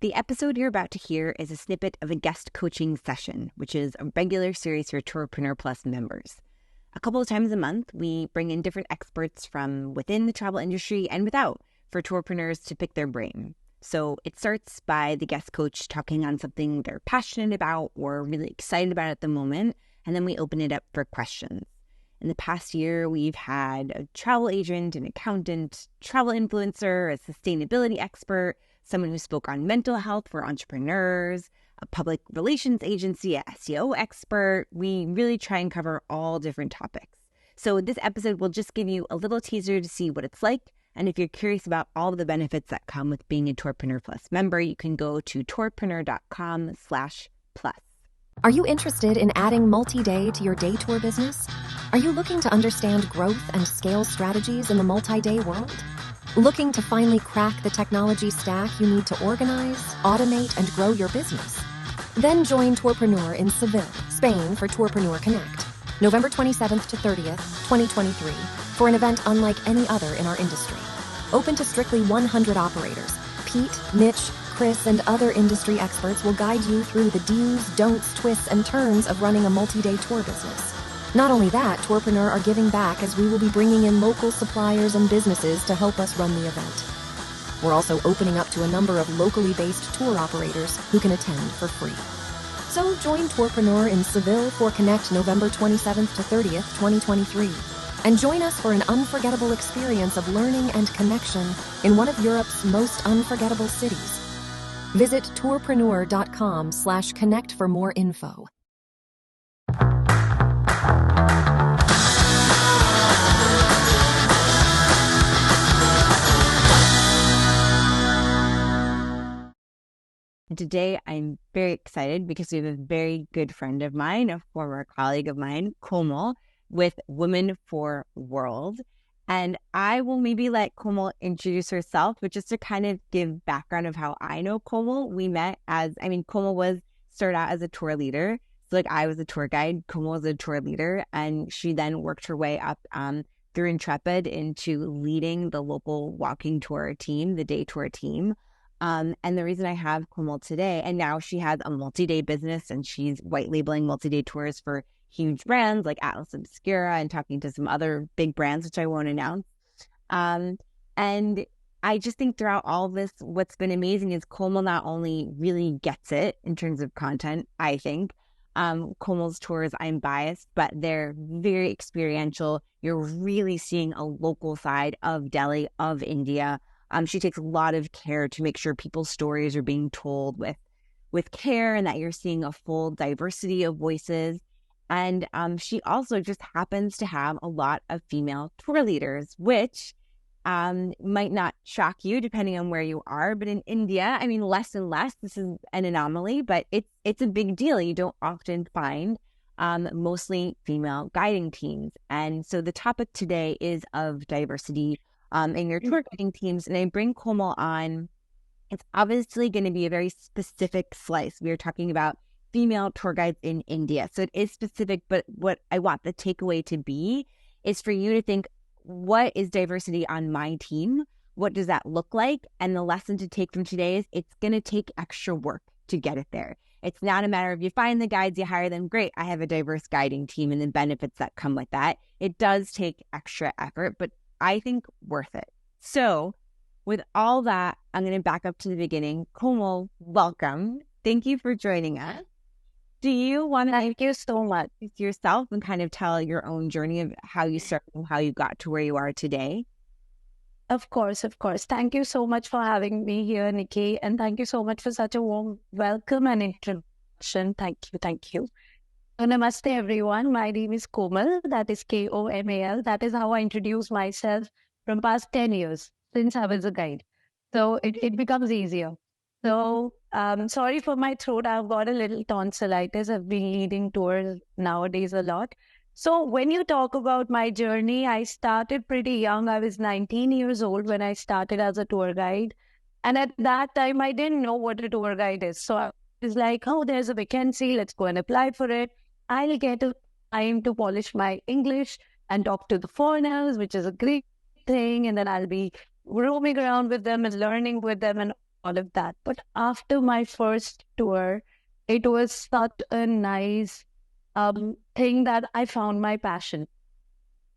The episode you're about to hear is a snippet of a guest coaching session, which is a regular series for Tourpreneur Plus members. A couple of times a month, we bring in different experts from within the travel industry and without for tourpreneurs to pick their brain. So it starts by the guest coach talking on something they're passionate about or really excited about at the moment, and then we open it up for questions. In the past year, we've had a travel agent, an accountant, travel influencer, a sustainability expert, someone who spoke on mental health for entrepreneurs, a public relations agency, a SEO expert. We really try and cover all different topics. So this episode will just give you a little teaser to see what it's like. And if you're curious about all of the benefits that come with being a Tourpreneur Plus member, you can go to tourpreneur.com/plus. Are you interested in adding multi-day to your day tour business? Are you looking to understand growth and scale strategies in the multi-day world? Looking to finally crack the technology stack you need to organize, automate, and grow your business? Then join Tourpreneur in Seville, Spain for Tourpreneur Connect, November 27th to 30th, 2023, for an event unlike any other in our industry. Open to strictly 100 operators. Pete, Mitch, Chris, and other industry experts will guide you through the do's, don'ts, twists, and turns of running a multi-day tour business. Not only that, Tourpreneur are giving back as we will be bringing in local suppliers and businesses to help us run the event. We're also opening up to a number of locally based tour operators who can attend for free. So join Tourpreneur in Seville for Connect November 27th to 30th, 2023. And join us for an unforgettable experience of learning and connection in one of Europe's most unforgettable cities. Visit tourpreneur.com/connect for more info. Today, I'm very excited because we have a very good friend of mine, a former colleague of mine, Komal, with Women for World. And I will maybe let Komal introduce herself, but just to kind of give background of how I know Komal, we met Komal started out as a tour leader. So I was a tour guide, Komal was a tour leader, and she then worked her way up through Intrepid into leading the local walking tour team, the day tour team. And the reason I have Komal today, and now she has a multi-day business and she's white labeling multi-day tours for huge brands like Atlas Obscura and talking to some other big brands, which I won't announce. And I just think throughout all this, what's been amazing is Komal not only really gets it in terms of content, I think. Komal's tours, I'm biased, but they're very experiential. You're really seeing a local side of Delhi, of India. She takes a lot of care to make sure people's stories are being told with care and that you're seeing a full diversity of voices. And she also just happens to have a lot of female tour leaders, which might not shock you depending on where you are. But in India, less and less. This is an anomaly, but it's a big deal. You don't often find mostly female guiding teams. And so the topic today is of diversity in your tour guiding teams. And I bring Komal on. It's obviously going to be a very specific slice. We are talking about female tour guides in India. So it is specific, but what I want the takeaway to be is for you to think, what is diversity on my team? What does that look like? And the lesson to take from today is it's going to take extra work to get it there. It's not a matter of you find the guides, you hire them, great, I have a diverse guiding team and the benefits that come with that. It does take extra effort, but I think worth it. So with all that, I'm going to back up to the beginning. Komal, welcome. Thank you for joining us. Do you want to Thank you so much. introduce yourself and kind of tell your own journey of how you started and how you got to where you are today? Of course. Thank you so much for having me here, Nikki. And thank you so much for such a warm welcome and introduction. Thank you. Namaste, everyone. My name is Komal. That is Komal. That is how I introduce myself from past 10 years since I was a guide. So it becomes easier. So sorry for my throat. I've got a little tonsillitis. I've been leading tours nowadays a lot. So when you talk about my journey, I started pretty young. I was 19 years old when I started as a tour guide. And at that time, I didn't know what a tour guide is. So I was like, oh, there's a vacancy. Let's go and apply for it. I'll get a time to polish my English and talk to the foreigners, which is a great thing. And then I'll be roaming around with them and learning with them and all of that. But after my first tour, it was such a nice thing that I found my passion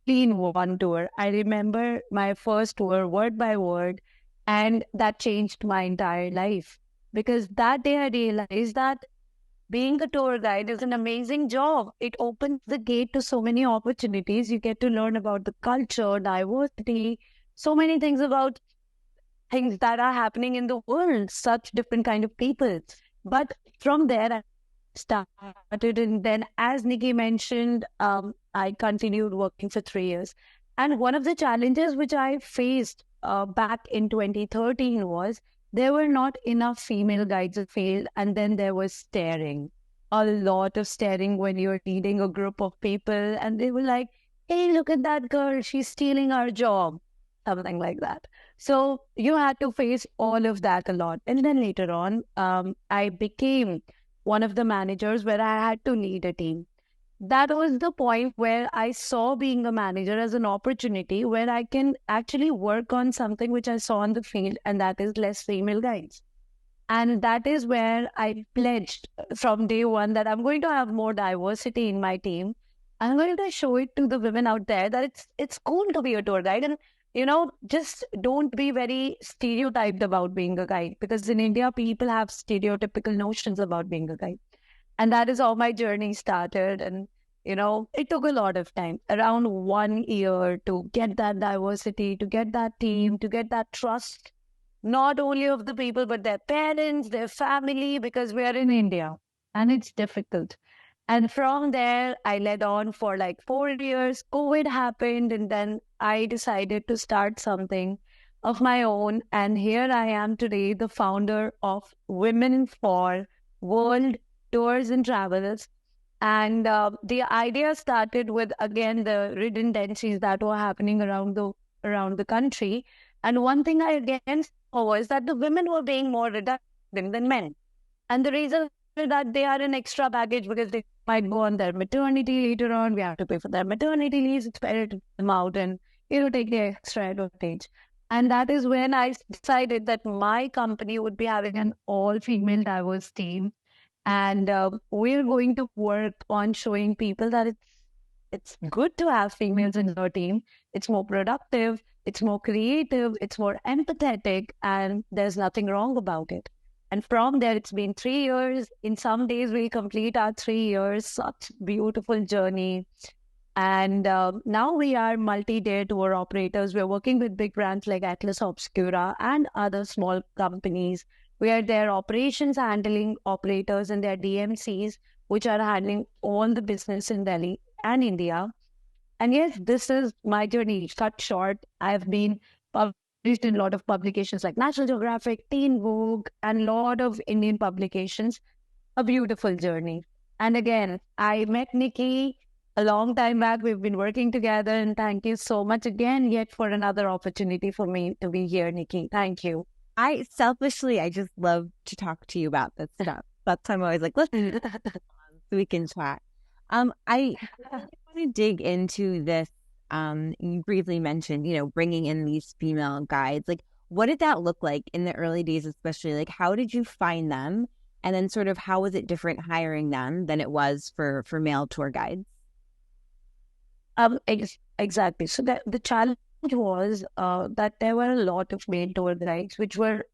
in one tour. I remember my first tour word by word, and that changed my entire life. Because that day I realized that being a tour guide is an amazing job. It opens the gate to so many opportunities. You get to learn about the culture, diversity, so many things about things that are happening in the world, such different kind of people. But from there, I started, and then, as Nikki mentioned, I continued working for 3 years. And one of the challenges which I faced back in 2013 was there were not enough female guides in the field, and then there was staring, a lot of staring when you're leading a group of people, and they were like, "Hey, look at that girl, she's stealing our job," something like that. So you had to face all of that a lot. And then later on, I became one of the managers where I had to lead a team. That was the point where I saw being a manager as an opportunity where I can actually work on something which I saw in the field, and that is less female guides. And that is where I pledged from day one that I'm going to have more diversity in my team. I'm going to show it to the women out there that it's cool to be a tour guide. And, just don't be very stereotyped about being a guide, because in India, people have stereotypical notions about being a guide. And that is how my journey started. And, it took a lot of time, around 1 year, to get that diversity, to get that team, to get that trust, not only of the people, but their parents, their family, because we are in India and it's difficult. And from there, I led on for like 4 years. COVID happened, and then I decided to start something of my own. And here I am today, the founder of Women for World Tours and Travels. And the idea started with, again, the redundancies that were happening around the country. And one thing I again saw was that the women were being more redundant than men. And the reason is that they are an extra baggage because they might go on their maternity later on. We have to pay for their maternity leaves. It's better to them out and, take the extra advantage. And that is when I decided that my company would be having an all-female diverse team. And we're going to work on showing people that it's good to have females in your team. It's more productive, it's more creative, it's more empathetic, and there's nothing wrong about it. And from there, it's been 3 years. In some days, we complete our 3 years. Such beautiful journey. And now we are multi-day tour operators. We're working with big brands like Atlas Obscura and other small companies, where their operations handling operators and their DMCs, which are handling all the business in Delhi and India. And yes, this is my journey cut short. I've been published in a lot of publications like National Geographic, Teen Vogue, and a lot of Indian publications. A beautiful journey. And again, I met Nikki a long time back. We've been working together, and thank you so much again yet for another opportunity for me to be here, Nikki. Thank you. I just love to talk to you about this stuff. That's why I'm always like, let's so we can chat. I want to dig into this. You briefly mentioned, bringing in these female guides. Like, what did that look like in the early days, especially? Like, how did you find them? And then sort of how was it different hiring them than it was for male tour guides? Exactly. So the challenge was that there were a lot of male tour guides which were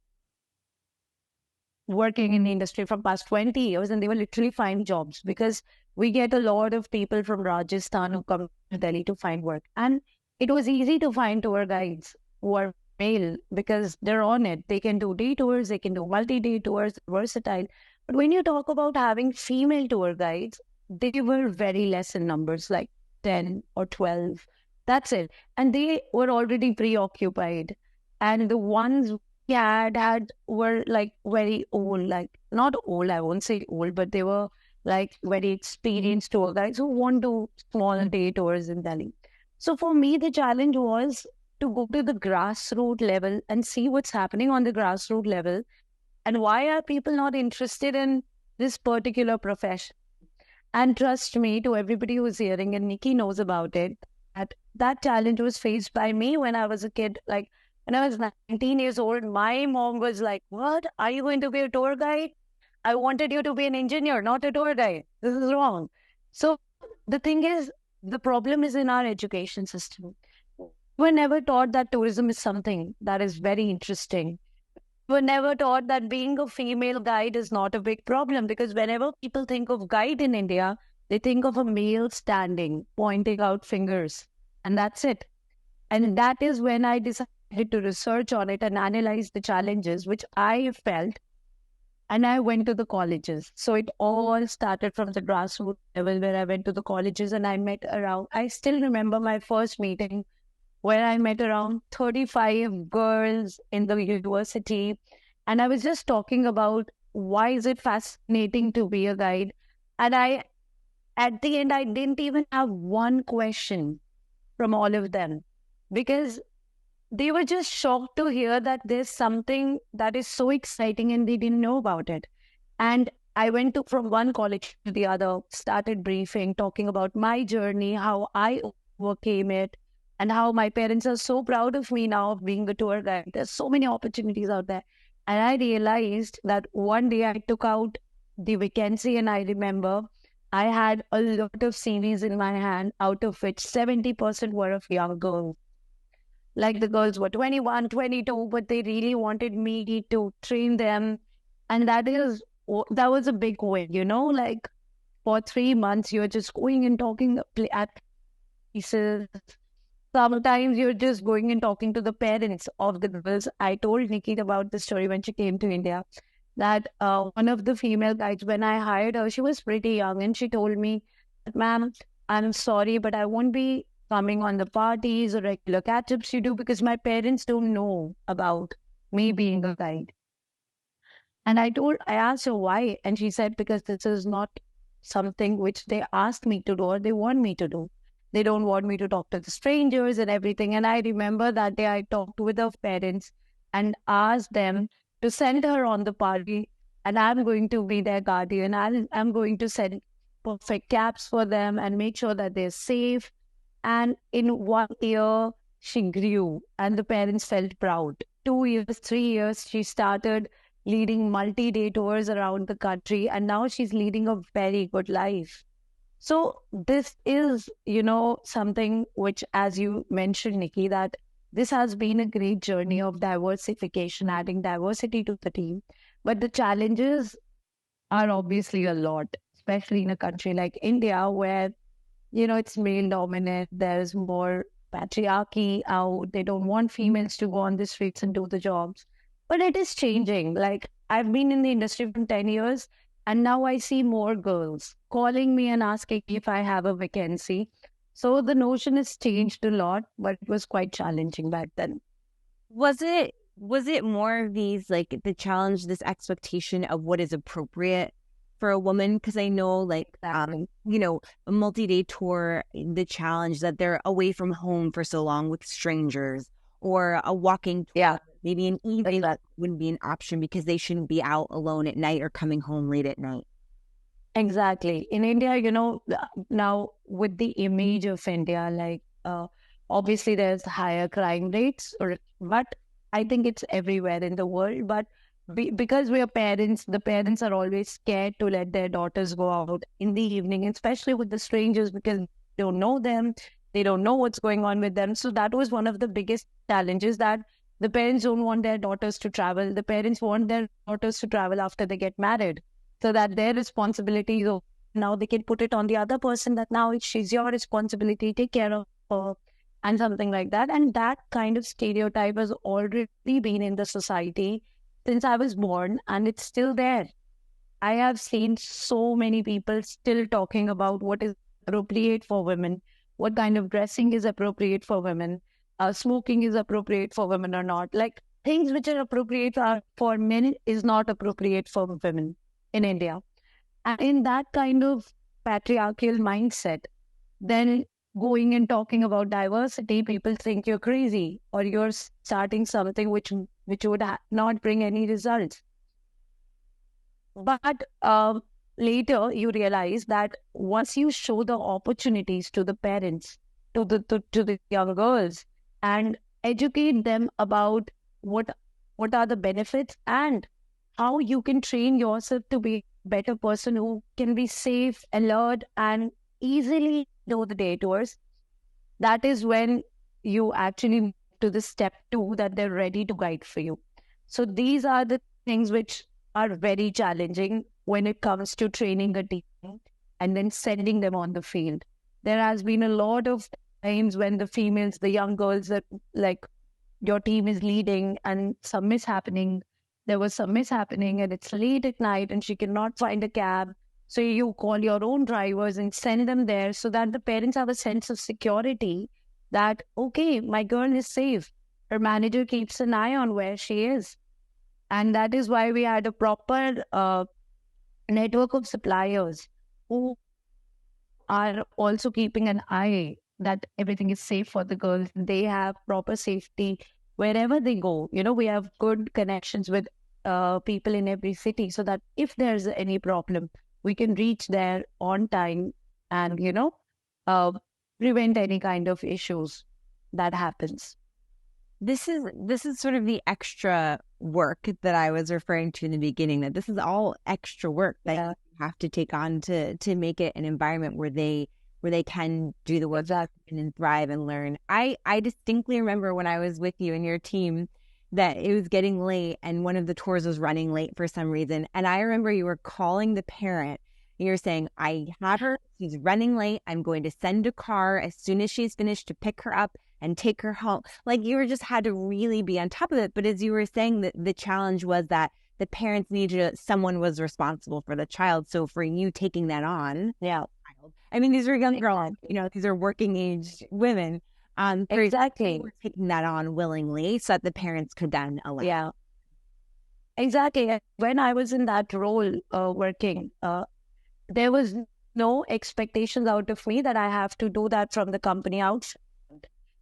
working in the industry for past 20 years, and they were literally finding jobs, because we get a lot of people from Rajasthan who come to Delhi to find work. And it was easy to find tour guides who are male because they're on it. They can do day tours, they can do multi-day tours, versatile. But when you talk about having female tour guides, they were very less in numbers, like 10 or 12. That's it. And they were already preoccupied. And the ones we had were like very old, like not old, I won't say old, but they were like very experienced tour guides who want to small day tours in Delhi. So for me, the challenge was to go to the grassroots level and see what's happening on the grassroots level, and why are people not interested in this particular profession. And trust me, to everybody who's hearing, and Nikki knows about it, that challenge was faced by me when I was a kid. Like, When I was 19 years old, my mom was like, "What? Are you going to be a tour guide? I wanted you to be an engineer, not a tour guide. This is wrong." So the thing is, the problem is in our education system. We're never taught that tourism is something that is very interesting. We're never taught that being a female guide is not a big problem, because whenever people think of guide in India, they think of a male standing, pointing out fingers, and that's it. And that is when I decided to research on it and analyze the challenges which I felt. And I went to the colleges. So it all started from the grassroots level, where I went to the colleges and I met around, I still remember my first meeting where I met around 35 girls in the university. And I was just talking about why is it fascinating to be a guide. And at the end, I didn't even have one question from all of them, because they were just shocked to hear that there's something that is so exciting and they didn't know about it. And I went to from one college to the other, started briefing, talking about my journey, how I overcame it, and how my parents are so proud of me now of being a tour guide. There's so many opportunities out there. And I realized that one day I took out the vacancy, and I remember I had a lot of CVs in my hand, out of which 70% were of young girls. Like the girls were 21, 22, but they really wanted me to train them. And that was a big win, like for 3 months, you're just going and talking at places. Sometimes you're just going and talking to the parents of the girls. I told Nikki about the story when she came to India, that one of the female guides, when I hired her, she was pretty young, and she told me, "Ma'am, I'm sorry, but I won't be coming on the parties or regular catch-ups you do, because my parents don't know about me being a guide." And I asked her why, and she said, because this is not something which they asked me to do or they want me to do. They don't want me to talk to the strangers and everything. And I remember that day I talked with her parents and asked them to send her on the party, and I'm going to be their guardian. I'm going to send perfect caps for them and make sure that they're safe. And in 1 year, she grew and the parents felt proud. 2 years, 3 years, she started leading multi-day tours around the country, and now she's leading a very good life. So this is, something which, as you mentioned, Nikki, that this has been a great journey of diversification, adding diversity to the team. But the challenges are obviously a lot, especially in a country like India, where it's male dominant. There's more patriarchy out. They don't want females to go on the streets and do the jobs. But it is changing. Like, I've been in the industry for 10 years, and now I see more girls calling me and asking if I have a vacancy. So the notion has changed a lot, but it was quite challenging back then. Was it more of these, like, the challenge, this expectation of what is appropriate for a woman? Because I know, like, a multi-day tour, the challenge that they're away from home for so long with strangers, or a walking tour, maybe an evening that wouldn't be an option because they shouldn't be out alone at night or coming home late at night. Exactly. In India, now with the image of India, like, obviously there's higher crime rates, but I think it's everywhere in the world. But because we are parents, the parents are always scared to let their daughters go out in the evening, especially with the strangers, because they don't know them. They don't know what's going on with them. So that was one of the biggest challenges, that the parents don't want their daughters to travel. The parents want their daughters to travel after they get married, so that their responsibility, now they can put it on the other person, that now she's your responsibility, take care of her, and something like that. And that kind of stereotype has already been in the society since I was born, and it's still there. I have seen so many people still talking about what is appropriate for women, what kind of dressing is appropriate for women, smoking is appropriate for women or not. Like, things which are appropriate for men is not appropriate for women in India. And in that kind of patriarchal mindset, then going and talking about diversity, people think you're crazy, or you're starting something which would not bring any results. But later you realize that once you show the opportunities to the parents, to the young girls, and educate them about what are the benefits and how you can train yourself to be a better person who can be safe, alert, and easily know the detours. That is when you actually move to the step 2, that they're ready to guide for you. So these are the things which are very challenging when it comes to training a team and then sending them on the field. There has been a lot of times when the females, the young girls that like your team is leading and some mishappening. There was some mishappening and it's late at night and she cannot find a cab. So you call your own drivers and send them there so that the parents have a sense of security that, okay, my girl is safe. Her manager keeps an eye on where she is. And that is why we had a proper network of suppliers who are also keeping an eye that everything is safe for the girls. They have proper safety wherever they go. We have good connections with people in every city so that if there's any problem, we can reach there on time and, prevent any kind of issues that happens. This is sort of the extra work that I was referring to in the beginning, that this is all extra work that you have to take on to make it an environment where they can do the work and thrive and learn. I distinctly remember when I was with you and your team that it was getting late and one of the tours was running late for some reason. And I remember you were calling the parent and you're saying, I have her, she's running late. I'm going to send a car as soon as she's finished to pick her up and take her home. Like you just had to really be on top of it. But as you were saying, that the challenge was that the parents needed someone was responsible for the child. So for you taking that on, I mean, these are young girls, these are working age women. Exactly. Taking that on willingly so that the parents could then allow. Yeah, exactly. When I was in that role working, there was no expectations out of me that I have to do that from the company outside.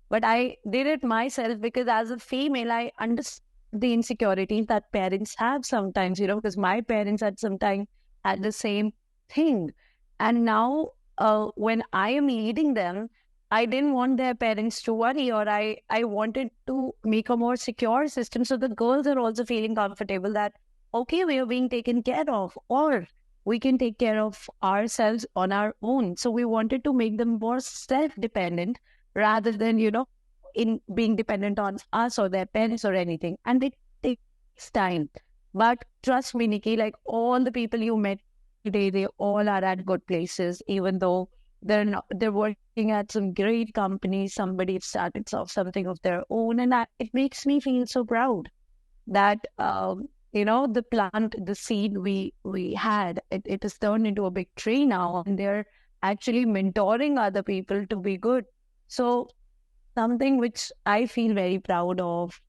But I did it myself because as a female, I understand the insecurities that parents have sometimes, because my parents at some time had the same thing. And now when I am leading them, I didn't want their parents to worry, or I wanted to make a more secure system so the girls are also feeling comfortable that, okay, we are being taken care of, or we can take care of ourselves on our own. So we wanted to make them more self-dependent rather than, in being dependent on us or their parents or anything. And it takes time. But trust me, Nikki, like all the people you met today, they all are at good places, even though they're working at some great companies. Somebody started something of their own. And it makes me feel so proud that, the plant, the seed we had, it has turned into a big tree now. And they're actually mentoring other people to be good. So something which I feel very proud of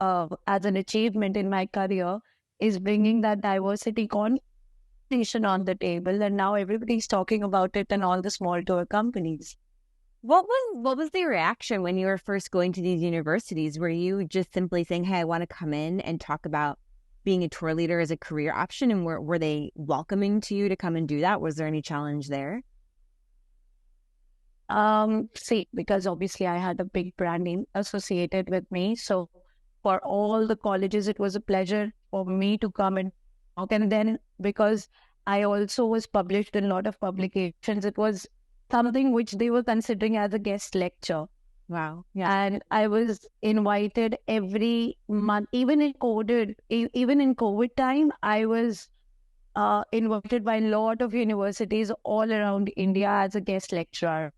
as an achievement in my career is bringing that diversity conversation on the table. And now everybody's talking about it in all the small tour companies. What was the reaction when you were first going to these universities? Were you just simply saying, hey, I want to come in and talk about being a tour leader as a career option? And were they welcoming to you to come and do that? Was there any challenge there? Because obviously I had a big brand name associated with me. So for all the colleges, it was a pleasure for me to come and talk. And then because I also was published in a lot of publications, it was something which they were considering as a guest lecture. Wow. Yeah. And I was invited every month, even in COVID time, I was invited by a lot of universities all around India as a guest lecturer,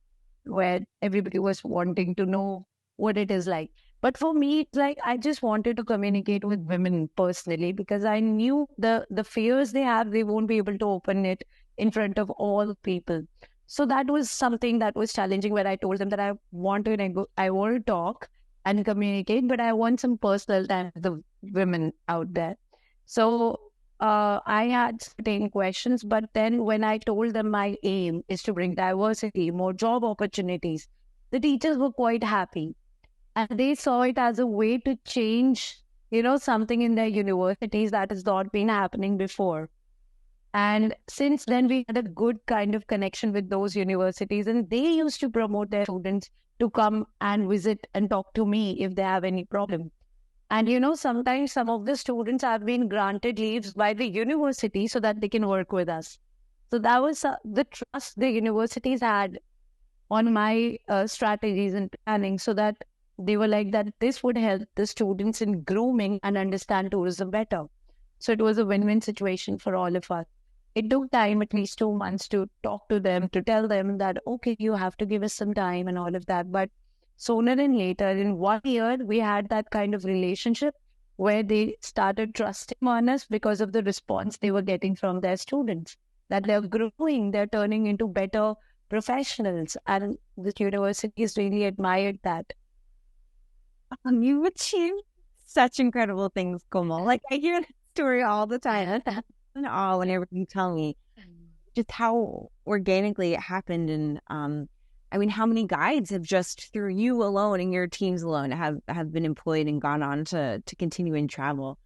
where everybody was wanting to know what it is like. But for me, it's like I just wanted to communicate with women personally because I knew the fears they have, they won't be able to open it in front of all people. So that was something that was challenging, where I told them that I want to talk and communicate, but I want some personal time with the women out there. So I had certain questions, but then when I told them my aim is to bring diversity, more job opportunities, the teachers were quite happy. And they saw it as a way to change, something in their universities that has not been happening before. And since then, we had a good kind of connection with those universities, and they used to promote their students to come and visit and talk to me if they have any problem. And sometimes some of the students have been granted leaves by the university so that they can work with us. So that was the trust the universities had on my strategies and planning, so that they were like that this would help the students in grooming and understand tourism better. So it was a win-win situation for all of us. It took time, at least 2 months, to talk to them, to tell them that, okay, you have to give us some time and all of that. But sooner than later, in 1 year, we had that kind of relationship where they started trusting on us because of the response they were getting from their students, that they're growing, they're turning into better professionals. And the universities really admired that. You've achieved such incredible things, Komal. Like, I hear that story all the time. And all whenever you tell me just how organically it happened. And I mean, how many guides have just through you alone and your teams alone have been employed and gone on to continue in travel.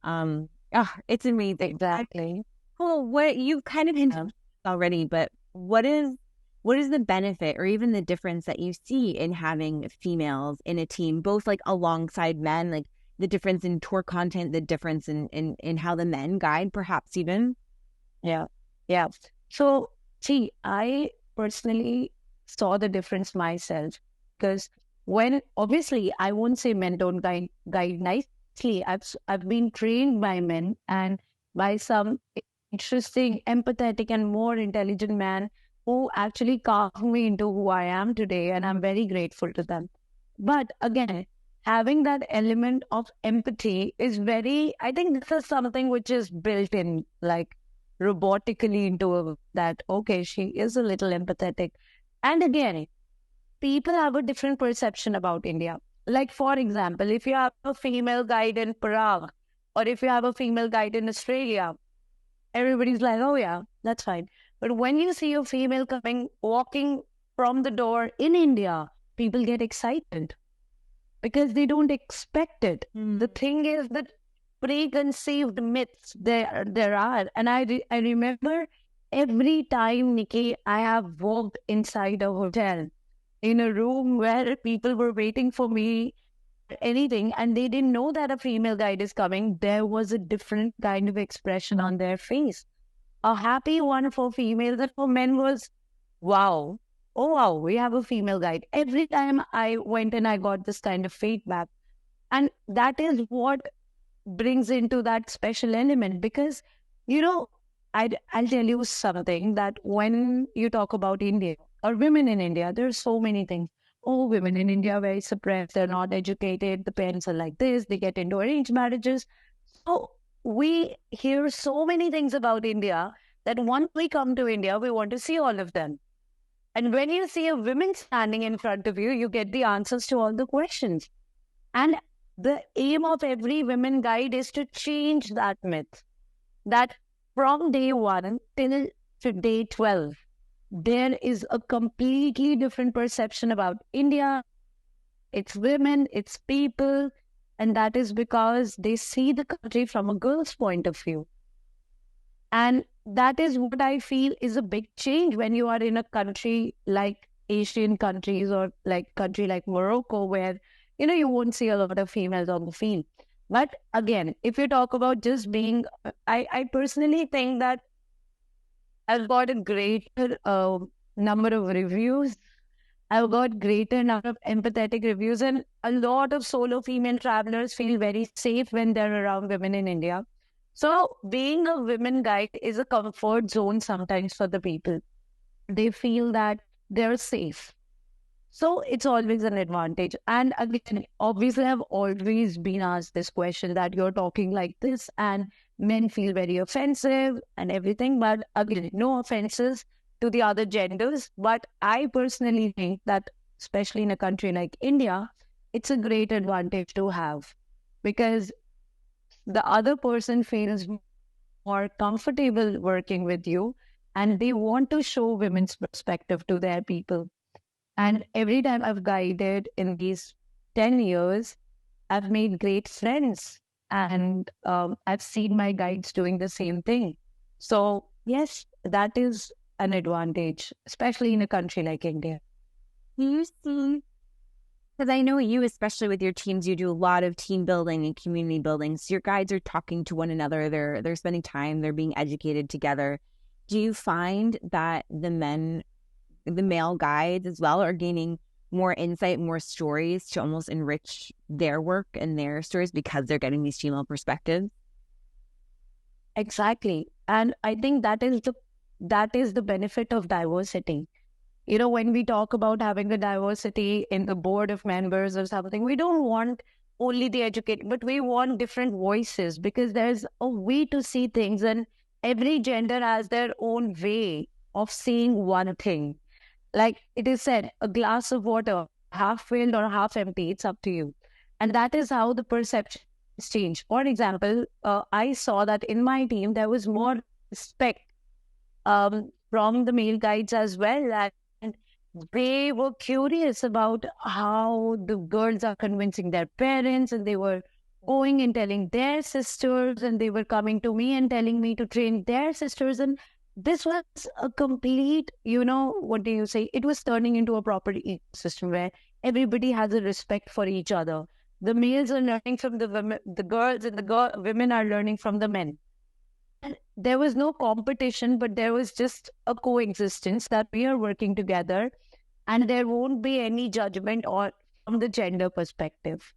It's amazing. Exactly. Well, what you've kind of hinted already, but what is the benefit or even the difference that you see in having females in a team, both like alongside men, like the difference in tour content, the difference in how the men guide, perhaps even? Yeah. So, see, I personally saw the difference myself, because when, obviously, I won't say men don't guide nicely. I've been trained by men and by some interesting, empathetic, and more intelligent man who actually carved me into who I am today, and I'm very grateful to them. But again, having that element of empathy is I think this is something which is built in, like, robotically into that, okay, she is a little empathetic. And again, people have a different perception about India. Like, for example, if you have a female guide in Prague, or if you have a female guide in Australia, everybody's like, oh yeah, that's fine. But when you see a female walking from the door in India, people get excited because they don't expect it. The thing is that preconceived myths there are. And I remember every time, Nikki, I have walked inside a hotel in a room where people were waiting for me, anything, and they didn't know that a female guide is coming, there was a different kind of expression on their face. A happy one for females, and for men was, wow, oh wow, we have a female guide. Every time I went and I got this kind of feedback. And that is what brings into that special element, because, I'll tell you something, that when you talk about India or women in India, there's so many things. Oh, women in India are very suppressed, they're not educated, the parents are like this, they get into arranged marriages. So we hear so many things about India that once we come to India, we want to see all of them. And when you see a woman standing in front of you, you get the answers to all the questions. And the aim of every women guide is to change that myth, that from day 1 till to day 12, there is a completely different perception about India. It's women, it's people, and that is because they see the country from a girl's point of view. And that is what I feel is a big change when you are in a country like Asian countries, or like country like Morocco, where, you won't see a lot of females on the field. But again, if you talk about just being, I personally think that I've got a greater number of reviews. I've got greater number of empathetic reviews, and a lot of solo female travelers feel very safe when they're around women in India. So being a women guide is a comfort zone sometimes for the people. They feel that they're safe. So it's always an advantage. And again, obviously, I've always been asked this question, that you're talking like this and men feel very offensive and everything. But again, no offenses to the other genders. But I personally think that, especially in a country like India, it's a great advantage to have, because the other person feels more comfortable working with you, and they want to show women's perspective to their people. And every time I've guided in these 10 years, I've made great friends, and I've seen my guides doing the same thing. So yes, that is an advantage, especially in a country like India. Do you see Because I know you, especially with your teams, you do a lot of team building and community building. So your guides are talking to one another. They're spending time. They're being educated together. Do you find that the male guides as well, are gaining more insight, more stories to almost enrich their work and their stories because they're getting these female perspectives? Exactly. And I think that is the benefit of diversity. When we talk about having a diversity in the board of members or something, we don't want only the educated, but we want different voices, because there's a way to see things, and every gender has their own way of seeing one thing. Like it is said, a glass of water, half filled or half empty, it's up to you. And that is how the perceptions change. For example, I saw that in my team, there was more respect from the male guides as well. And they were curious about how the girls are convincing their parents, and they were going and telling their sisters, and they were coming to me and telling me to train their sisters. And this was a complete, what do you say? It was turning into a proper ecosystem where everybody has a respect for each other. The males are learning from the women, the girls, and the women are learning from the men. And there was no competition, but there was just a coexistence that we are working together, and there won't be any judgment or from the gender perspective.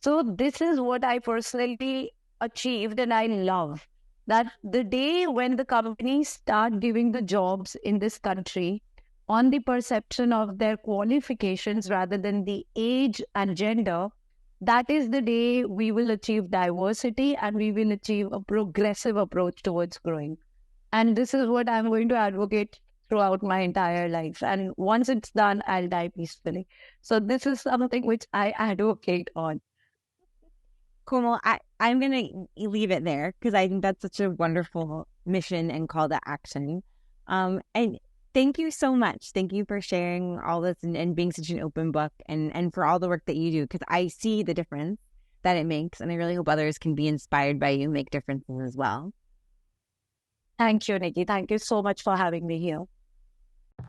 So this is what I personally achieved, and I love that the day when the companies start giving the jobs in this country on the perception of their qualifications rather than the age and gender, that is the day we will achieve diversity, and we will achieve a progressive approach towards growing. And this is what I'm going to advocate throughout my entire life. And once it's done, I'll die peacefully. So this is something which I advocate on. Komal, I'm going to leave it there because I think that's such a wonderful mission and call to action. And thank you so much. Thank you for sharing all this and being such an open book, and for all the work that you do, because I see the difference that it makes. And I really hope others can be inspired by you and make differences as well. Thank you, Nikki. Thank you so much for having me here.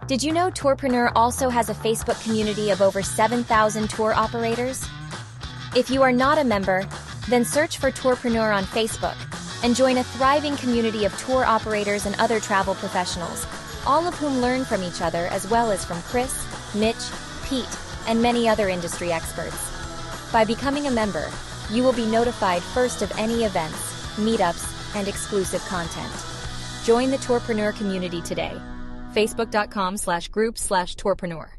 Did you know Tourpreneur also has a Facebook community of over 7,000 tour operators? If you are not a member, then search for Tourpreneur on Facebook and join a thriving community of tour operators and other travel professionals, all of whom learn from each other, as well as from Chris, Mitch, Pete, and many other industry experts. By becoming a member, you will be notified first of any events, meetups, and exclusive content. Join the Tourpreneur community today. Facebook.com/group/Tourpreneur.